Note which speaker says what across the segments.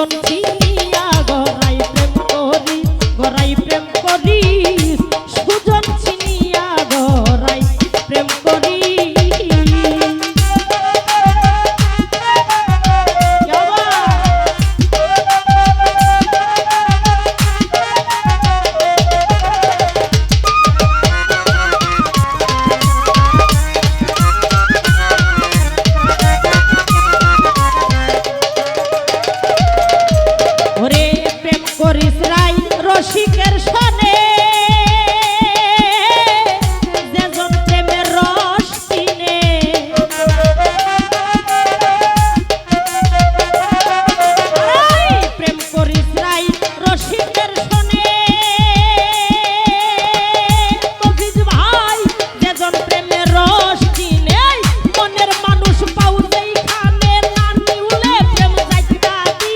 Speaker 1: সুজন চিনিয়া গড়াই প্রেম করি গড়াই প্রেম করি সুজন চিনিয়া গড়াই প্রেম করি রসিকের সনে যেজন প্রেমের রস কিনে প্রেম করিস রাই রসিকের সনে মফিজ ভাই যেজন প্রেমের রস কিনে মনের মানুষ পাউ যেইখানে না নিউলে প্রেম যাইতা দি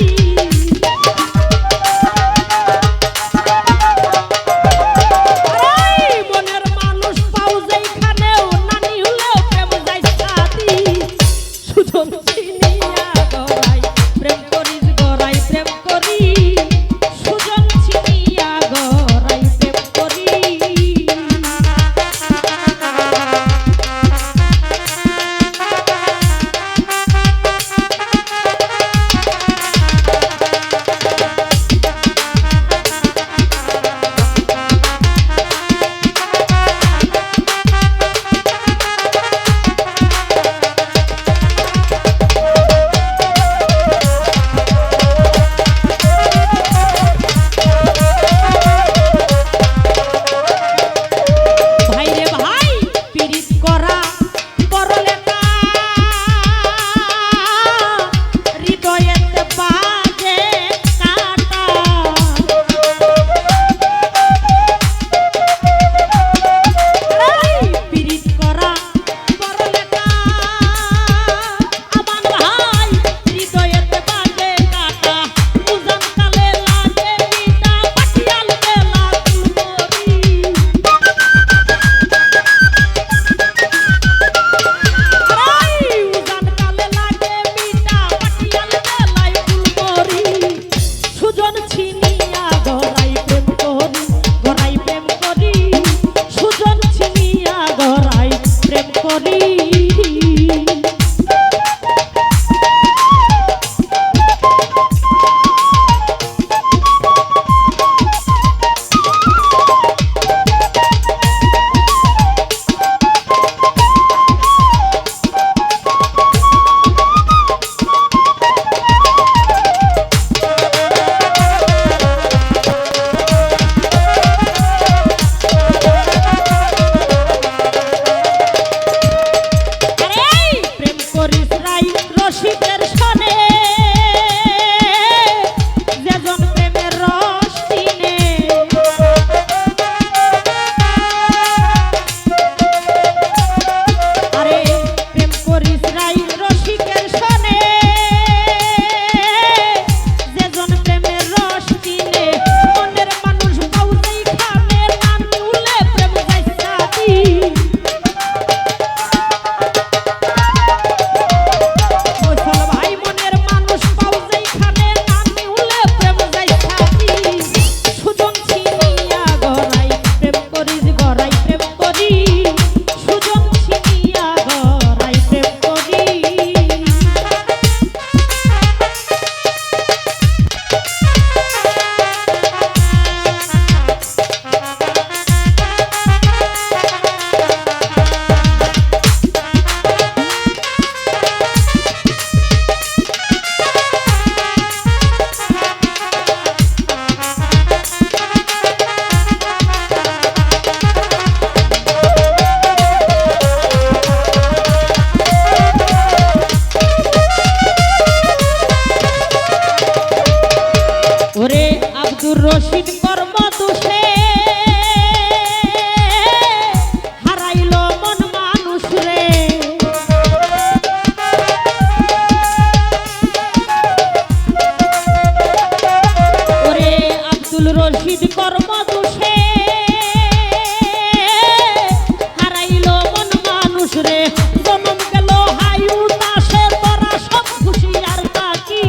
Speaker 1: রশিদ কর্ম দোষে হারাইল মন মানুষ রে ওরে আব্দুল রশিদ কর্ম দোষে হারাইল মন মানুষ রে জনম গেল হায়ু দাসে তোরা সব খুশি আর বাকি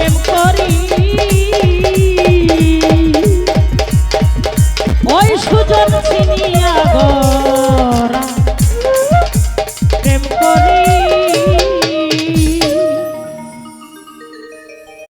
Speaker 1: প্রেম করি ওই সুজন চিনিয়া গো